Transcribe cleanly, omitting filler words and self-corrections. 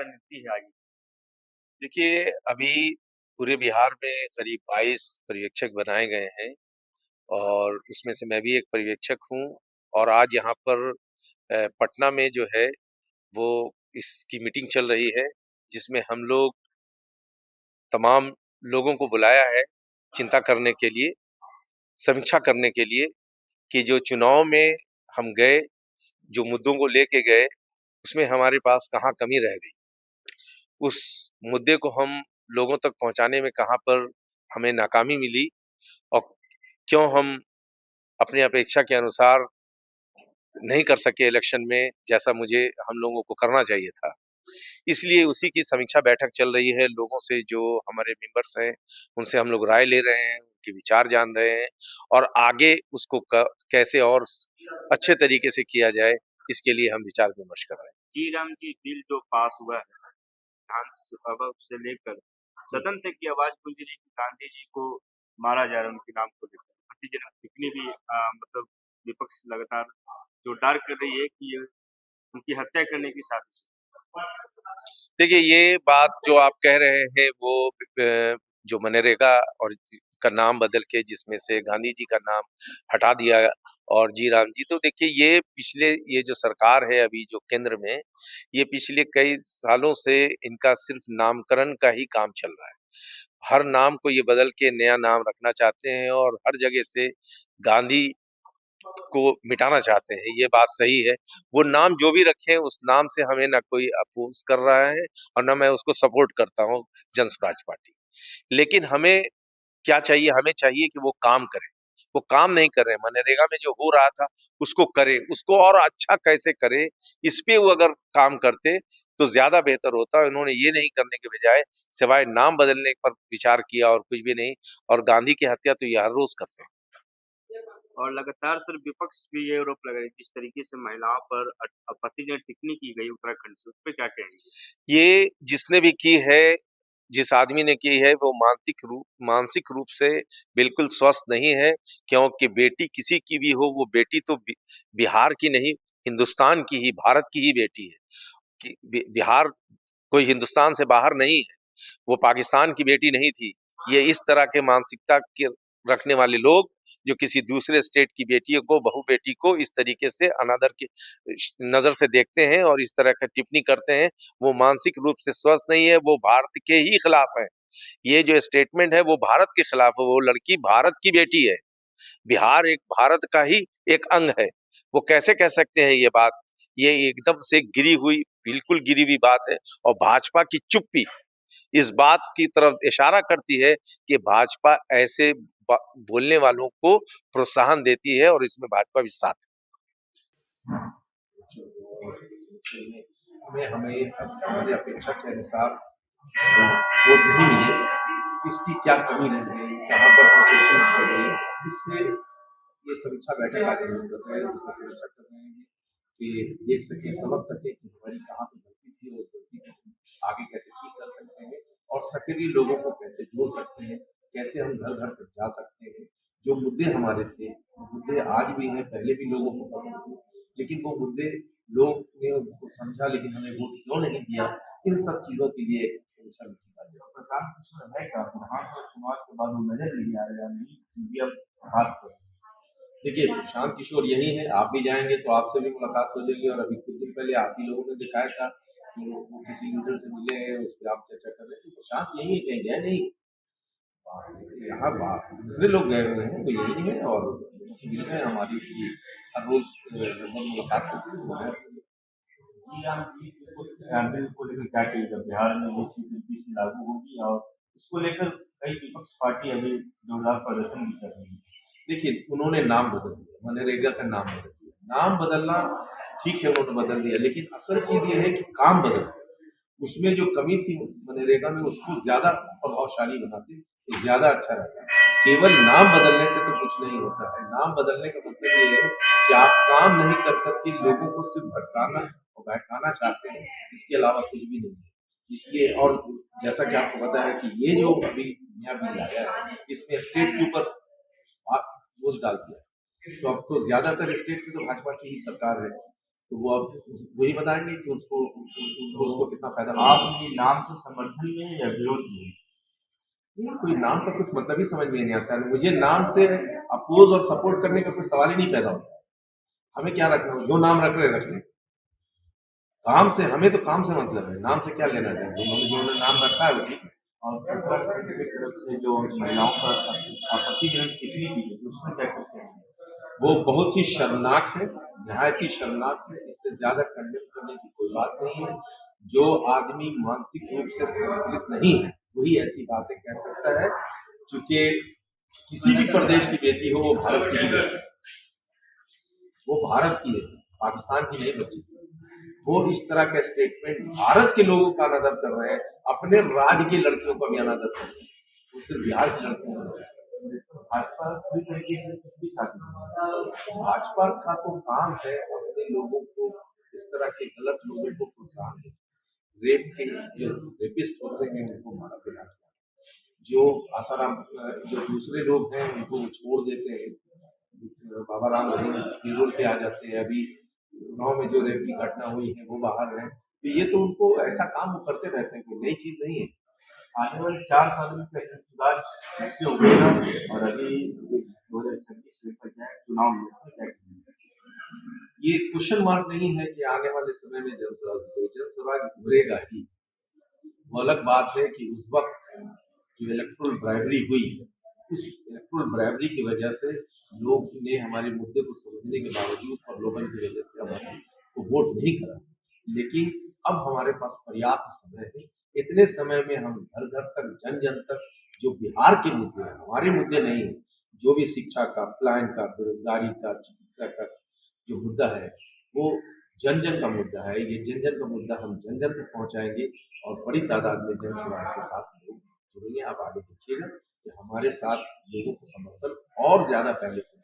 रणनीति है आगे? देखिए, अभी पूरे बिहार में करीब 22 पर्यवेक्षक बनाए गए हैं और उसमें से मैं भी एक पर्यवेक्षक हूँ और आज यहाँ पर पटना में जो है वो इसकी मीटिंग चल रही है, जिसमें हम लोग तमाम लोगों को बुलाया है चिंता करने के लिए, समीक्षा करने के लिए कि जो चुनाव में हम गए, जो मुद्दों को लेके गए, उसमें हमारे पास कहाँ कमी रह गई। उस मुद्दे को हम लोगों तक पहुँचाने में कहाँ पर हमें नाकामी मिली और क्यों हम अपनी अपेक्षा के अनुसार नहीं कर सके इलेक्शन में जैसा मुझे हम लोगों को करना चाहिए था। इसलिए उसी की समीक्षा बैठक चल रही है, लोगों से जो हमारे मेंबर्स हैं, उनसे हम लोग राय ले रहे हैं, उनके विचार जान रहे हैं और आगे उसको कैसे और अच्छे तरीके से किया जाए, इसके लिए हम विचार-विमर्श कर रहे हैं। जी राम जी बिल जो पास हुआ है, विधानसभा से लेकर सदन तक की आवाज गूंज रही कि गांधी जी को मारा जा रहा है उनके नाम को लेकर। आपत्तिजनक टिप्पणी भी मतलब विपक्ष लगातार जोरदार कर रही है कि ये उनकी हत्या करने की साजिश है। देखिए, ये बात जो आप कह रहे हैं वो जो मनरेगा और का नाम बदल के जिसमें से गांधी जी का नाम हटा दिया और जी राम जी, तो देखिए ये जो सरकार है अभी जो केंद्र में, ये पिछले कई सालों से इनका सिर्फ नामकरण का ही काम चल रहा है। हर नाम को ये बदल के नया नाम रखना चाहते हैं और हर जगह से गांधी को मिटाना चाहते हैं, ये बात सही है। वो नाम जो भी रखें उस नाम से हमें ना कोई अपोज़ कर रहा है और ना मैं उसको सपोर्ट करता हूँ जन स्वराज पार्टी। लेकिन हमें क्या चाहिए? हमें चाहिए कि वो काम करें। वो काम नहीं कर रहे हैं, मनरेगा में जो हो रहा था उसको करें, उसको और अच्छा कैसे करें, इस पे वो अगर काम करते तो ज़्यादा बेहतर होता। उन्होंने ये नहीं करने के बजाय सिवाय नाम बदलने पर विचार किया और कुछ भी नहीं और गांधी की हत्या तो ये हर रोज़ करते हैं। और लगातार सर विपक्ष भी ये आरोप लगा रही है जिस तरीके से महिलाओं पर आपत्तिजनक टिप्पणी की गई उत्तराखंड से, उस पे क्या कहेंगे? ये जिसने भी की है, जिस आदमी ने की है वो मानसिक रूप से बिल्कुल स्वस्थ नहीं है, क्योंकि बेटी किसी की भी हो वो बेटी तो बिहार की नहीं, हिंदुस्तान की ही, भारत की ही बेटी है। कि बिहार कोई हिंदुस्तान से बाहर नहीं है, वो पाकिस्तान की बेटी नहीं थी। ये इस तरह के मानसिकता के रखने वाले लोग जो किसी दूसरे स्टेट की बेटियों को, बहू बेटी को इस तरीके से अनादर की नज़र से देखते हैं और इस तरह का टिप्पणी करते हैं, वो मानसिक रूप से स्वस्थ नहीं है, वो भारत के ही खिलाफ है। ये जो स्टेटमेंट है वो भारत के खिलाफ है, वो लड़की भारत की बेटी है। बिहार एक भारत का ही एक अंग है। वो कैसे कह सकते हैं ये बात? ये एकदम से बिल्कुल गिरी हुई बात है और भाजपा की चुप्पी इस बात की तरफ इशारा करती है कि भाजपा ऐसे बोलने वालों को प्रोत्साहन देती है और इसमें भाजपा भी साथ है। हमें हमें हमारी अपेक्षा के अनुसार वोट नहीं मिले, इसकी क्या कमी रह गई, कहाँ पर हमसे चूक हो गई, इससे ये समीक्षा बैठक आज हम लोग कर रहे हैं, जिसमें समीक्षा कर रहे हैं कि देख सके, समझ सके कि हमारी कहाँ पर गलती थी और गलती को आगे कैसे ठीक कर सकते हैं और सक्रिय लोगों को कैसे जोड़ सकते हैं, कैसे हम घर घर तक जा सकते हैं। जो मुद्दे हमारे थे, वो मुद्दे आज भी हैं, पहले भी लोगों को पसंद थे, लेकिन वो मुद्दे लोग ने उनको समझा लेकिन हमें वोट क्यों नहीं दिया, इन सब चीज़ों के लिए समीक्षा में की जाती है। प्रशांत किशोर है क्या विधानसभा चुनाव के बाद वो नजर नहीं आया, नहीं मीडिया बात कर देखिए प्रशांत किशोर यही है, आप भी जाएंगे तो आपसे भी मुलाकात हो जाएगी और अभी कुछ दिन पहले आप ही लोगों ने दिखाया था कि वो किसी लीडर से मिले हैं, उस पर आप चर्चा कर रहे हैं। तो प्रशांत यही है, कहीं गए नहीं, यहाँ बात दूसरे लोग गए हुए हैं, वो यही है और मिल रहे हैं, हमारी हर रोज लगभग मुलाकात होती है, वो गए हुए हैं। जी राम जी बिल को लेकर क्या कहेगा? बिहार में ये चीज तेजी से लागू होगी और इसको लेकर कई विपक्ष पार्टी अभी जोरदार प्रदर्शन भी कर रही है। देखिए उन्होंने नाम बदल दिया, मनरेगा का नाम बदल दिया, नाम बदलना ठीक है, उन्होंने बदल दिया, लेकिन असल चीज ये है कि काम बदल गया। उसमें जो कमी थी मनरेगा में उसको ज्यादा प्रभावशाली बनाते तो ज्यादा अच्छा रहता है। केवल नाम बदलने से तो कुछ नहीं होता है, नाम बदलने का मतलब ये है कि आप काम नहीं कर करके लोगों को सिर्फ भटकाना और बहकाना चाहते हैं, इसके अलावा कुछ भी नहीं है। इसलिए और जैसा कि आपको पता है कि ये जो अभी नया बिल आया है, इसमें स्टेट के ऊपर बोझ डाल दिया, तो अब तो ज्यादातर स्टेट की तो भाजपा की ही सरकार है, तो वो अब वही बताएंगे कि उसको कितना फायदा मिला। आप ये नाम से समर्थन में या विरोध में? नहीं, कोई नाम का कुछ मतलब ही समझ में नहीं आता है। मुझे नाम से अपोज और सपोर्ट करने का कोई सवाल ही नहीं पैदा होता है। हमें क्या रखना है, जो नाम रख रहे रख लें। काम से, हमें तो काम से मतलब है, नाम से क्या लेना देना। जिन्होंने नाम रखा है वो ठीक है। और उत्तराखंड की तरफ से जो महिलाओं पर आपत्तिजनक टिप्पणी की गई उसमें क्या कुछ कहना है? वो बहुत ही शर्मनाक है, नहायत ही शर्मनाक है। इससे ज्यादा कंडेम करने की कोई बात नहीं है। जो आदमी मानसिक रूप से संतुलित नहीं है वही ऐसी बातें कह सकता है। क्योंकि किसी भी प्रदेश की बेटी हो वो भारत की ही बेटी है, वो भारत की है, पाकिस्तान की नहीं बची। वो इस तरह का स्टेटमेंट भारत के लोगों का अनादर कर रहे हैं, अपने राज्य की लड़कियों का भी अनादर कर रहे हैं, वो सिर्फ बिहार की लड़कियों का। भाजपा पूरी तरीके से भी साथ में। भाजपा का तो काम है अपने लोगों को इस तरह के गलत लोगों को प्रोत्साहन देना। रेप के जो रेपिस्ट होते हैं उनको मारा पिटाना, जो आसाराम जो दूसरे लोग हैं उनको छोड़ देते हैं। बाबा राम पेरोल पे आ जाते हैं। अभी उन्नाव में जो रेप की घटना हुई है वो बाहर है। तो ये तो उनको ऐसा काम वो करते रहते हैं, कोई नई चीज नहीं है। आने वाले 4 सालों में कहीं सुधार कैसे होगा? और अभी 2026 में पंचायत चुनाव में क्या कहेंगे? ये क्वेश्चन मार्क नहीं है कि आने वाले समय में जनस्वराज उभरेगा ही। वो अलग बात है कि उस वक्त जो इलेक्ट्रल ब्राइबरी हुई, उस इलेक्ट्रल ब्राइबरी की वजह से लोग ने हमारे मुद्दे को समझने के बावजूद प्रलोभन की वजह से हमारे को वोट नहीं करा। लेकिन अब हमारे पास पर्याप्त समय है। इतने समय में हम घर घर तक, जन जन तक जो बिहार के मुद्दे हैं, हमारे मुद्दे नहीं है, जो भी शिक्षा का, प्लान का, बेरोजगारी का, चिकित्सा का जो मुद्दा है वो जन जन का मुद्दा है। ये जन जन का मुद्दा हम जन जन तक पहुंचाएंगे और बड़ी तादाद में जन समाज के साथ लोग जुड़ेंगे। आप आगे देखिएगा कि हमारे साथ लोगों का समर्थन और ज्यादा पहले से